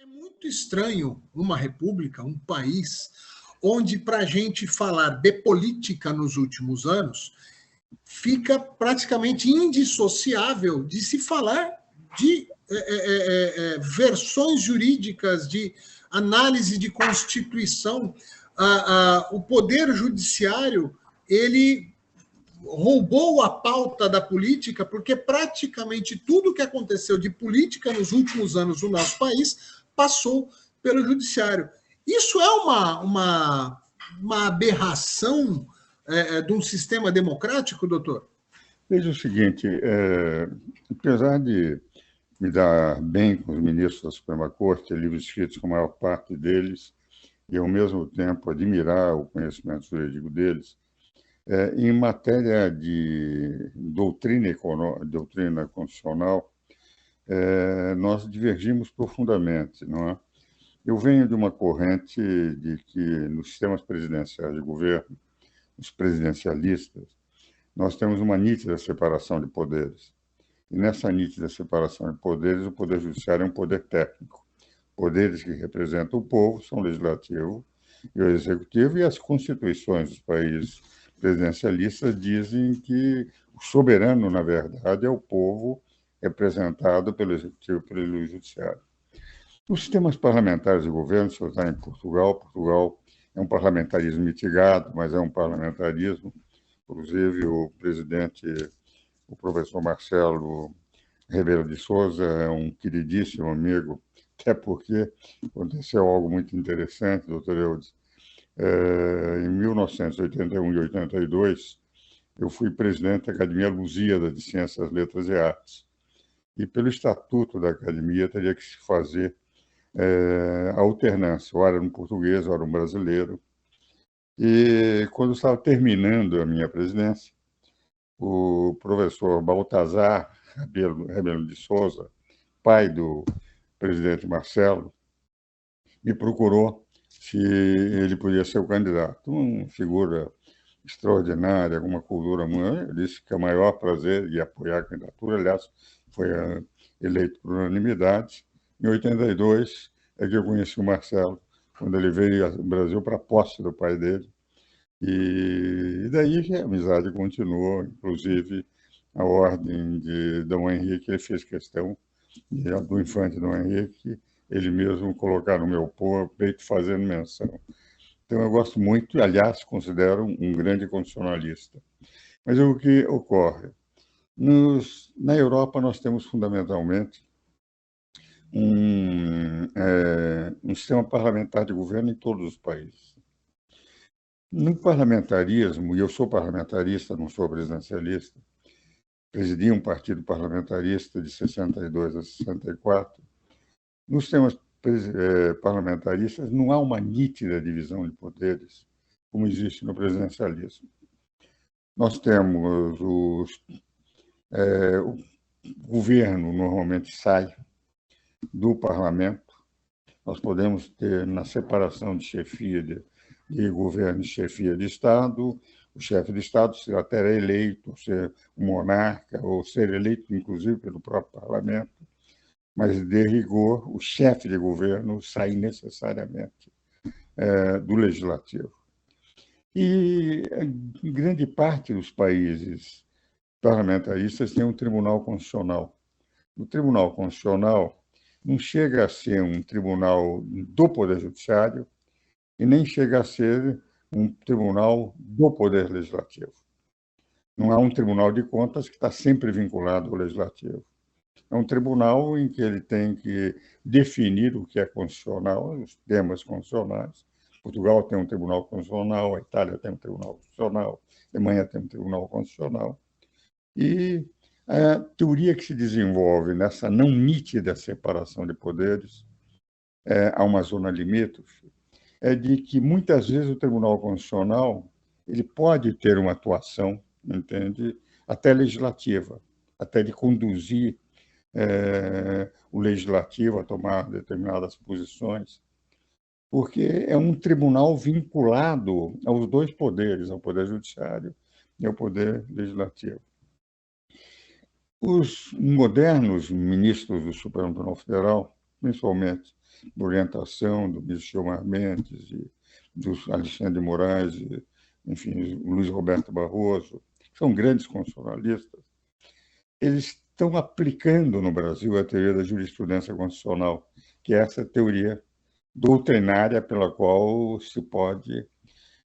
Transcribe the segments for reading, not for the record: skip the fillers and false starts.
Muito estranho uma república, um país, onde para a gente falar de política nos últimos anos, fica praticamente indissociável de se falar de versões jurídicas, de análise de Constituição. O Poder Judiciário, ele roubou a pauta da política, porque praticamente tudo que aconteceu de política nos últimos anos no nosso país passou pelo judiciário. Isso é uma aberração de um sistema democrático, doutor? Veja o seguinte, apesar de me dar bem com os ministros da Suprema Corte, ter livros escritos com a maior parte deles, e ao mesmo tempo admirar o conhecimento jurídico deles, em matéria de doutrina constitucional, nós divergimos profundamente, não é? Eu venho de uma corrente de que nos sistemas presidenciais de governo, os presidencialistas, nós temos uma nítida separação de poderes. E nessa nítida separação de poderes, o Poder Judiciário é um poder técnico. Poderes que representam o povo são o Legislativo e o Executivo, e as constituições dos países presidencialistas dizem que o soberano, na verdade, é o povo representado pelo Executivo e pelo Judiciário. Os sistemas parlamentares de governo, se está em Portugal é um parlamentarismo mitigado, mas é um parlamentarismo. Inclusive, o presidente, o professor Marcelo Rebelo de Sousa, é um queridíssimo amigo, até porque aconteceu algo muito interessante, doutor Eudes. Em 1981 e 82, eu fui presidente da Academia Lusíada de Ciências, Letras e Artes. E pelo estatuto da academia teria que se fazer a alternância, ora um português, ora um brasileiro. E quando eu estava terminando a minha presidência, o professor Baltazar Rebelo de Sousa, pai do presidente Marcelo, me procurou se ele podia ser o candidato. Uma figura extraordinária, com uma cultura muito... Eu disse que é o maior prazer de apoiar a candidatura. Aliás, foi eleito por unanimidade. Em 82 é que eu conheci o Marcelo, quando ele veio ao Brasil para a posse do pai dele. E daí a amizade continuou, inclusive a ordem de Dom Henrique, ele fez questão do infante Dom Henrique, ele mesmo colocar no meu peito fazendo menção. Então eu gosto muito, e aliás, considero um grande constitucionalista. Mas o que ocorre? Na Europa nós temos fundamentalmente um sistema parlamentar de governo em todos os países. No parlamentarismo, e eu sou parlamentarista, não sou presidencialista, presidi um partido parlamentarista de 62 a 64, nos sistemas parlamentaristas não há uma nítida divisão de poderes, como existe no presidencialismo. Nós temos o governo normalmente sai do parlamento, nós podemos ter na separação de chefia de governo e chefia de Estado, o chefe de Estado será até eleito, ser um monarca, ou ser eleito, inclusive, pelo próprio parlamento, mas, de rigor, o chefe de governo sai necessariamente do legislativo. E em grande parte dos países parlamentaristas tem um tribunal constitucional. O tribunal constitucional não chega a ser um tribunal do Poder Judiciário e nem chega a ser um tribunal do Poder Legislativo. Não há um tribunal de contas que está sempre vinculado ao Legislativo. É um tribunal em que ele tem que definir o que é constitucional, os temas constitucionais. Portugal tem um tribunal constitucional, a Itália tem um tribunal constitucional, a Alemanha tem um tribunal constitucional. E a teoria que se desenvolve nessa não nítida separação de poderes, há uma zona limítrofe, é de que muitas vezes o Tribunal Constitucional ele pode ter uma atuação, entende, até legislativa, até de conduzir o legislativo a tomar determinadas posições, porque é um tribunal vinculado aos dois poderes, ao Poder Judiciário e ao Poder Legislativo. Os modernos ministros do Supremo Tribunal Federal, principalmente por orientação do ministro Gilmar Mendes e do Alexandre de Moraes, e, enfim, o Luiz Roberto Barroso, que são grandes constitucionalistas, eles estão aplicando no Brasil a teoria da jurisprudência constitucional, que é essa teoria doutrinária pela qual se pode...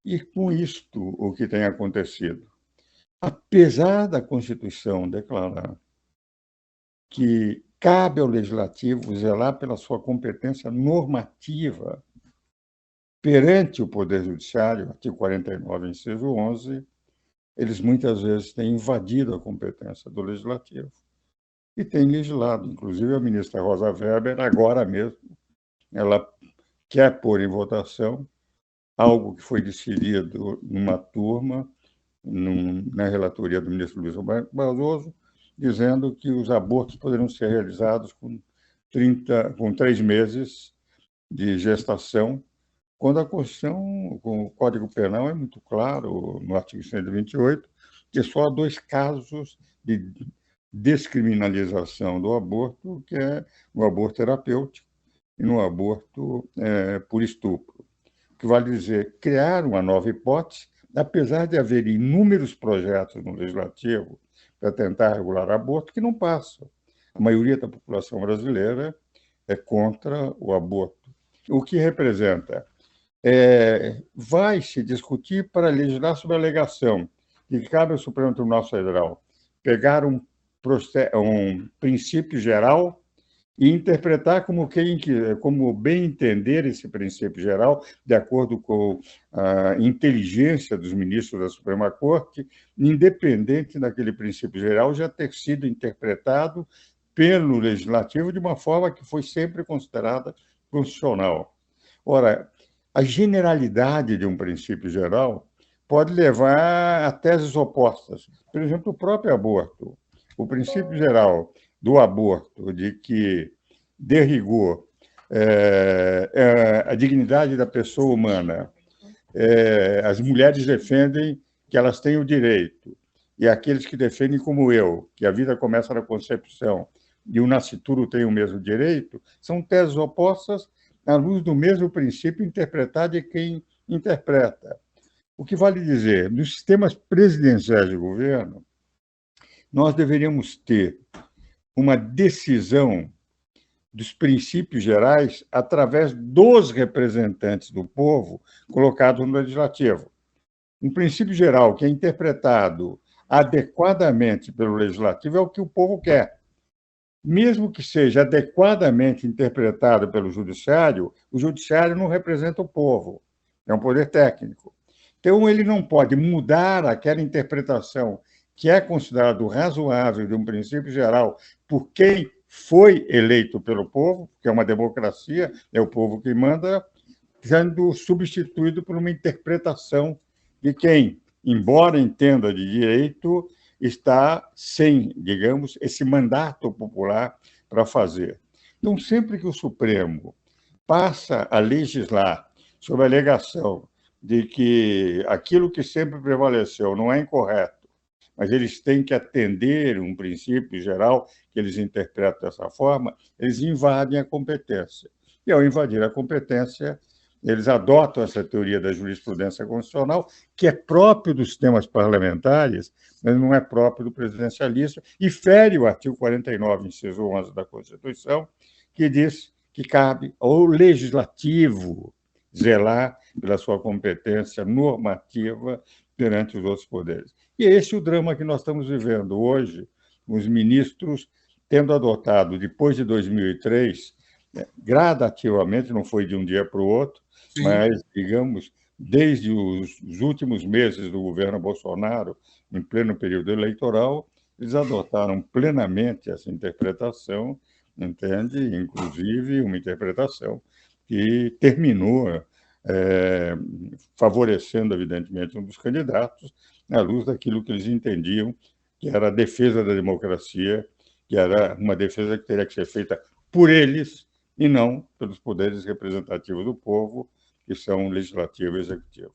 E com isto, o que tem acontecido? Apesar da Constituição declarar que cabe ao Legislativo zelar pela sua competência normativa perante o Poder Judiciário, artigo 49, inciso 11, eles muitas vezes têm invadido a competência do Legislativo e têm legislado. Inclusive, a ministra Rosa Weber, agora mesmo, ela quer pôr em votação algo que foi decidido numa turma, na relatoria do ministro Luiz Roberto Barroso, dizendo que os abortos poderiam ser realizados com 3 meses de gestação, quando a Constituição, com o Código Penal, é muito claro, no artigo 128, que só há 2 casos de descriminalização do aborto, que é o aborto terapêutico e no aborto por estupro. O que vale dizer, criar uma nova hipótese, apesar de haver inúmeros projetos no Legislativo para tentar regular aborto, que não passam. A maioria da população brasileira é contra o aborto. O que representa? Vai se discutir para legislar sobre a alegação de que cabe ao Supremo Tribunal Federal pegar um princípio geral e interpretar como bem entender esse princípio geral, de acordo com a inteligência dos ministros da Suprema Corte, independente daquele princípio geral já ter sido interpretado pelo Legislativo de uma forma que foi sempre considerada constitucional. Ora, a generalidade de um princípio geral pode levar a teses opostas. Por exemplo, o próprio aborto. O princípio geral do aborto, de que, de rigor, a dignidade da pessoa humana, as mulheres defendem que elas têm o direito, e aqueles que defendem, como eu, que a vida começa na concepção e o nascituro tem o mesmo direito, são teses opostas à luz do mesmo princípio interpretado de quem interpreta. O que vale dizer, nos sistemas presidenciais de governo, nós deveríamos ter uma decisão dos princípios gerais através dos representantes do povo colocados no Legislativo. Um princípio geral que é interpretado adequadamente pelo Legislativo é o que o povo quer. Mesmo que seja adequadamente interpretado pelo Judiciário, o Judiciário não representa o povo, é um poder técnico. Então, ele não pode mudar aquela interpretação que é considerado razoável de um princípio geral por quem foi eleito pelo povo, que é uma democracia, é o povo que manda, sendo substituído por uma interpretação de quem, embora entenda de direito, está sem, digamos, esse mandato popular para fazer. Então, sempre que o Supremo passa a legislar sob a alegação de que aquilo que sempre prevaleceu não é incorreto, mas eles têm que atender um princípio geral que eles interpretam dessa forma, eles invadem a competência. E, ao invadir a competência, eles adotam essa teoria da jurisprudência constitucional, que é próprio dos sistemas parlamentares, mas não é próprio do presidencialismo, e fere o artigo 49, inciso 11 da Constituição, que diz que cabe ao legislativo zelar pela sua competência normativa perante os outros poderes. E esse é o drama que nós estamos vivendo hoje, os ministros tendo adotado, depois de 2003, gradativamente, não foi de um dia para o outro, sim, mas, digamos, desde os últimos meses do governo Bolsonaro, em pleno período eleitoral, eles adotaram plenamente essa interpretação, entende? Inclusive uma interpretação que terminou favorecendo, evidentemente, um dos candidatos, à luz daquilo que eles entendiam que era a defesa da democracia, que era uma defesa que teria que ser feita por eles e não pelos poderes representativos do povo, que são legislativo e executivo.